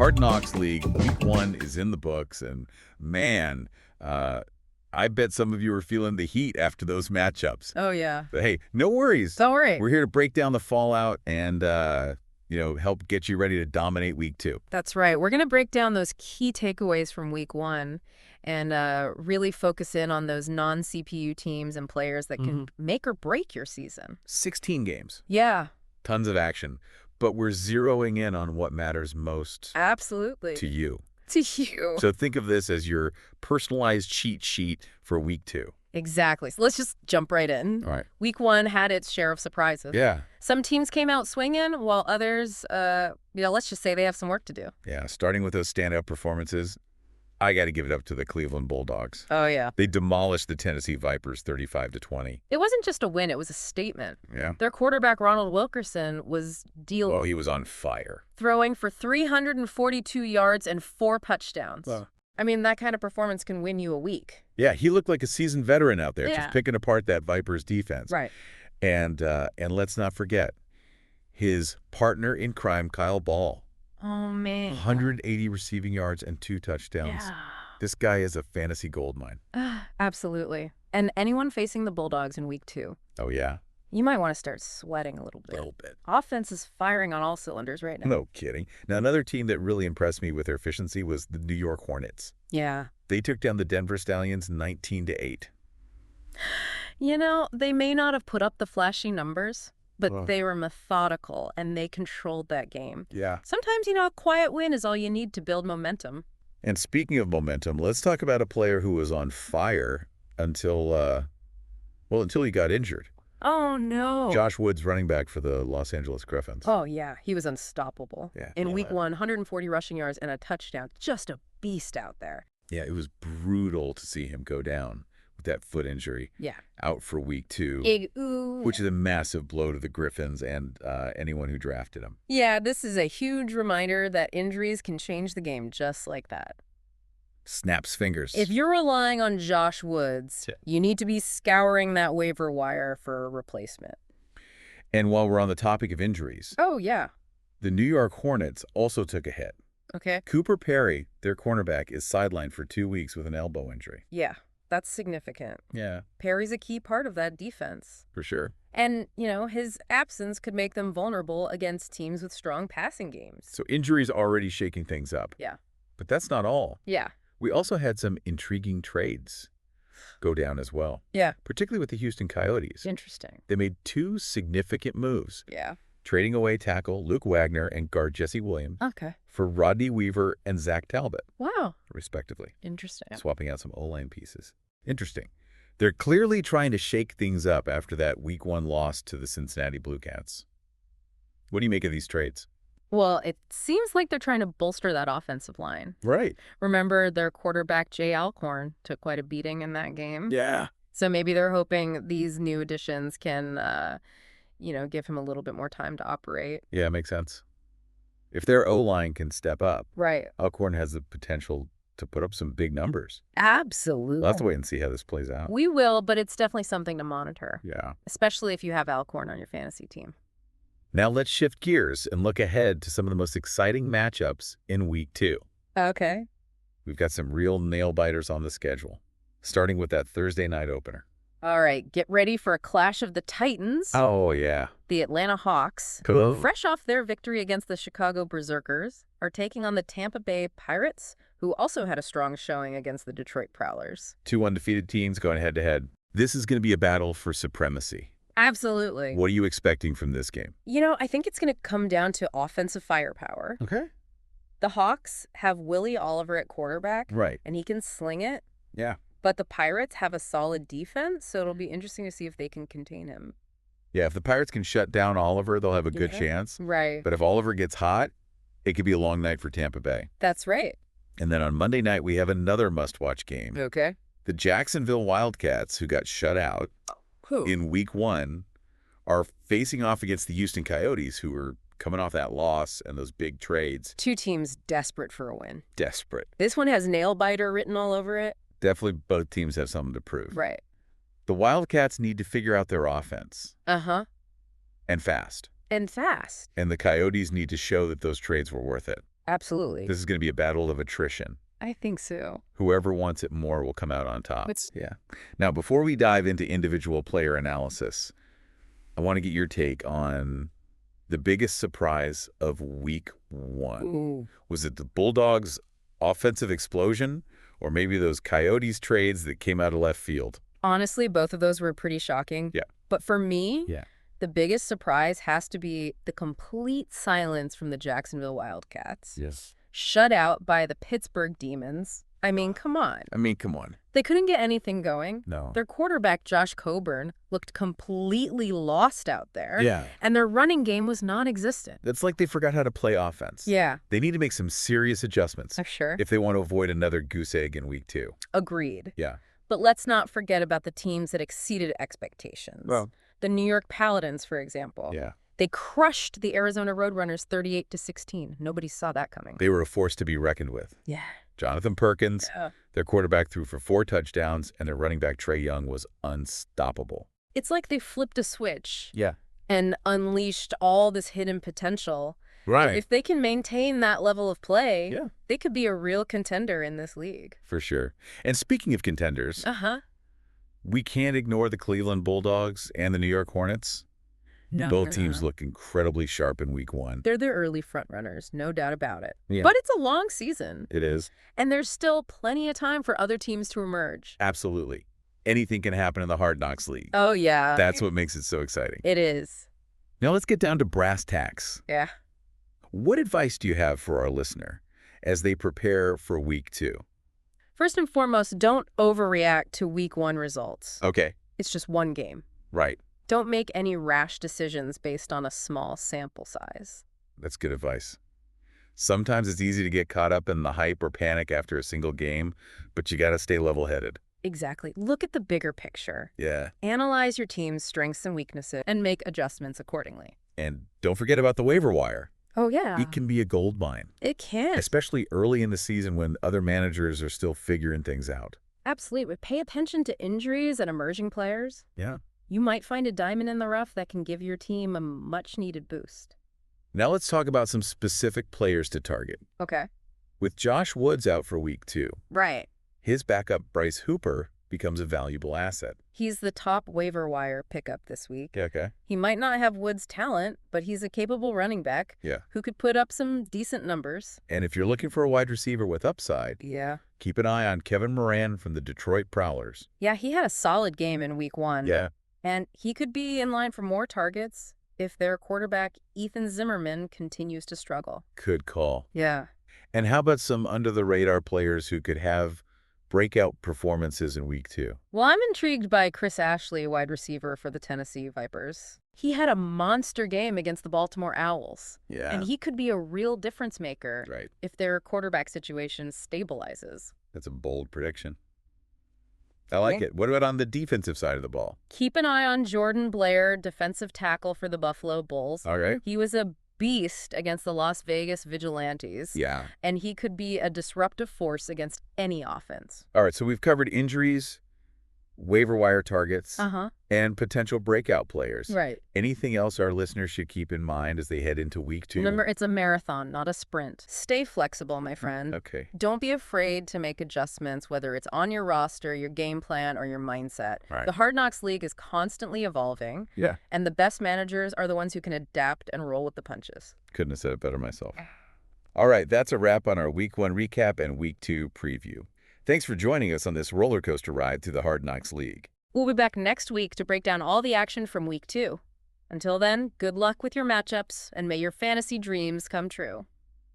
Hard Knocks League, week 1 is in the books, and man, I bet some of you are feeling the heat after those matchups. Oh, yeah. But hey, no worries. Don't worry. We're here to break down the fallout and, help get you ready to dominate week 2. That's right. We're going to break down those key takeaways from week 1 and really focus in on those non-CPU teams and players that can make or break your season. 16 games, Yeah, tons of action, but we're zeroing in on what matters most absolutely. to you. To you. So think of this as your personalized cheat sheet for week 2. Exactly. So let's just jump right in. All right. Week 1 had its share of surprises. Yeah. Some teams came out swinging, while others, let's just say they have some work to do. Yeah. Starting with those standout performances, I got to give it up to the Cleveland Bulldogs. Oh, yeah. They demolished the Tennessee Vipers 35-20. It wasn't just a win, it was a statement. Yeah. Their quarterback, Ronald Wilkerson, was Oh, he was on fire. throwing for 342 yards and 4 touchdowns. Wow. I mean, that kind of performance can win you a week. Yeah, he looked like a seasoned veteran out there, Yeah. just picking apart that Vipers defense. Right. And let's not forget his partner in crime, Kyle Ball. Oh, man. 180 receiving yards and 2 touchdowns. Yeah. This guy is a fantasy goldmine. Absolutely. And anyone facing the Bulldogs in week 2, Oh, yeah? you might want to start sweating a little A bit. little bit. Offense is firing on all cylinders right now. No kidding. Now, another team that really impressed me with their efficiency was the New York Hornets. Yeah. They took down the Denver Stallions 19-8. They may not have put up the flashy numbers, but Ugh. they were methodical and they controlled that game. Yeah. Sometimes, a quiet win is all you need to build momentum. And speaking of momentum, let's talk about a player who was on fire until he got injured. Oh, no. Josh Woods, running back for the Los Angeles Griffins. Oh, yeah. He was unstoppable. Yeah. In week 1, 140 rushing yards and a touchdown. Just a beast out there. Yeah, it was brutal to see him go down with that foot injury. Yeah. Out for week 2, Ooh. which is a massive blow to the Griffins and anyone who drafted him. Yeah, this is a huge reminder that injuries can change the game just like that. Snaps fingers. If you're relying on Josh Woods, you need to be scouring that waiver wire for a replacement. And while we're on the topic of injuries, Oh, yeah. the New York Hornets also took a hit. Okay. Cooper Perry, their cornerback, is sidelined for 2 weeks with an elbow injury. Yeah, that's significant. Yeah, Perry's a key part of that defense. for sure. And, his absence could make them vulnerable against teams with strong passing games. So injuries already shaking things up. Yeah. But that's not all. Yeah. We also had some intriguing trades go down as well, Yeah. particularly with the Houston Coyotes. Interesting. They made 2 significant moves, Yeah. trading away tackle Luke Wagner and guard Jesse Williams Okay. for Rodney Weaver and Zach Talbot, Wow. respectively, Interesting. swapping out some O-line pieces. Interesting. They're clearly trying to shake things up after that week 1 loss to the Cincinnati Blue Cats. What do you make of these trades? Well, it seems like they're trying to bolster that offensive line. Right. Remember, their quarterback, Jay Alcorn, took quite a beating in that game. Yeah. So maybe they're hoping these new additions can, give him a little bit more time to operate. Yeah, makes sense. If their O-line can step up, Right. Alcorn has the potential to put up some big numbers. Absolutely. We'll have to wait and see how this plays out. We will, but it's definitely something to monitor, Yeah. especially if you have Alcorn on your fantasy team. Now let's shift gears and look ahead to some of the most exciting matchups in week 2. Okay. We've got some real nail-biters on the schedule, starting with that Thursday night opener. All right, get ready for a clash of the Titans. Oh, yeah. The Atlanta Hawks, Cool. fresh off their victory against the Chicago Berserkers, are taking on the Tampa Bay Pirates, who also had a strong showing against the Detroit Prowlers. 2 undefeated teams going head-to-head. This is going to be a battle for supremacy. Absolutely. What are you expecting from this game? I think it's going to come down to offensive firepower. Okay. The Hawks have Willie Oliver at quarterback, Right. and he can sling it. Yeah. But the Pirates have a solid defense, so it'll be interesting to see if they can contain him. Yeah, if the Pirates can shut down Oliver, they'll have a good Yeah. chance. Right. But if Oliver gets hot, it could be a long night for Tampa Bay. That's right. And then on Monday night, we have another must-watch game. Okay. The Jacksonville Wildcats, who got shut out Who? in week 1, are facing off against the Houston Coyotes, who are coming off that loss and those big trades. 2 teams desperate for a win. Desperate. This one has nail-biter written all over it. Definitely both teams have something to prove. Right. The Wildcats need to figure out their offense, Uh-huh. and fast. And fast. And the Coyotes need to show that those trades were worth it. Absolutely. This is going to be a battle of attrition. I think so. Whoever wants it more will come out on top. It's- Yeah. Now, before we dive into individual player analysis, I want to get your take on the biggest surprise of week one. Ooh. Was it the Bulldogs' offensive explosion, or maybe those Coyotes trades that came out of left field? Honestly, both of those were pretty shocking. Yeah. But for me, Yeah. the biggest surprise has to be the complete silence from the Jacksonville Wildcats. Yes. Shut out by the Pittsburgh Demons. I mean, come on. Come on. They couldn't get anything going. No. Their quarterback, Josh Coburn, looked completely lost out there. Yeah. And their running game was non-existent. It's like they forgot how to play offense. Yeah, They need to make some serious adjustments I'm sure. if they want to avoid another goose egg in week two. Agreed. Yeah. But let's not forget about the teams that exceeded expectations. The New York Paladins, for example. Yeah. They crushed the Arizona Roadrunners 38-16. Nobody saw that coming. They were a force to be reckoned with. Yeah. Jonathan Perkins, Yeah. their quarterback, threw for 4 touchdowns, and their running back, Trey Young, was unstoppable. It's like they flipped a switch Yeah. and unleashed all this hidden potential. Right. If they can maintain that level of play, Yeah. they could be a real contender in this league. For sure. And speaking of contenders, Uh-huh. we can't ignore the Cleveland Bulldogs and the New York Hornets. No. Both teams look incredibly sharp in week one. They're the early frontrunners, no doubt about it. Yeah. But it's a long season, It is. and there's still plenty of time for other teams to emerge. Absolutely. Anything can happen in the Hard Knocks League. Oh, yeah. That's what makes it so exciting. It is. Now let's get down to brass tacks. Yeah. What advice do you have for our listener as they prepare for week two? First and foremost, don't overreact to week one results. Okay. It's just one game. Right. Don't make any rash decisions based on a small sample size. That's good advice. Sometimes it's easy to get caught up in the hype or panic after a single game, but you got to stay level-headed. Exactly. Look at the bigger picture. Yeah. Analyze your team's strengths and weaknesses and make adjustments accordingly. And don't forget about the waiver wire. Oh, yeah. It can be a gold mine, It can. especially early in the season when other managers are still figuring things out. Absolutely. Pay attention to injuries and emerging players. Yeah. You might find a diamond in the rough that can give your team a much-needed boost. Now let's talk about some specific players to target. Okay. With Josh Woods out for week two, Right. his backup Bryce Hooper becomes a valuable asset. He's the top waiver wire pickup this week. Yeah, okay. He might not have Woods' talent, but he's a capable running back Yeah. who could put up some decent numbers. And if you're looking for a wide receiver with upside, Yeah. keep an eye on Kevin Moran from the Detroit Prowlers. Yeah, he had a solid game in week one. Yeah. And he could be in line for more targets if their quarterback, Ethan Zimmerman, continues to struggle. Good call. Yeah. And how about some under-the-radar players who could have breakout performances in week two? Well, I'm intrigued by Chris Ashley, wide receiver for the Tennessee Vipers. He had a monster game against the Baltimore Owls, Yeah. and he could be a real difference maker Right. if their quarterback situation stabilizes. That's a bold prediction. I like it. What about on the defensive side of the ball? Keep an eye on Jordan Blair, defensive tackle for the Buffalo Bulls. All right. He was a beast against the Las Vegas Vigilantes, Yeah. and he could be a disruptive force against any offense. All right. So we've covered injuries, waiver wire targets, Uh-huh. and potential breakout players. Right. Anything else our listeners should keep in mind as they head into week two? Remember, it's a marathon, not a sprint. Stay flexible, my friend. Okay. Don't be afraid to make adjustments, whether it's on your roster, your game plan, or your mindset. Right. The Hard Knocks League is constantly evolving, Yeah. and the best managers are the ones who can adapt and roll with the punches. Couldn't have said it better myself. All right. That's a wrap on our week one recap and week two preview. Thanks for joining us on this roller coaster ride through the Hard Knocks League. We'll be back next week to break down all the action from week 2. Until then, good luck with your matchups, and may your fantasy dreams come true.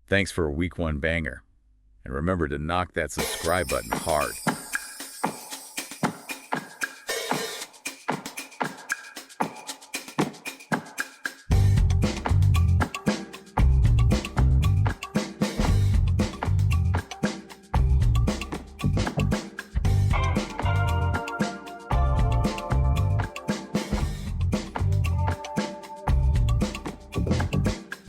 Thanks for a week one banger. And remember to knock that subscribe button hard.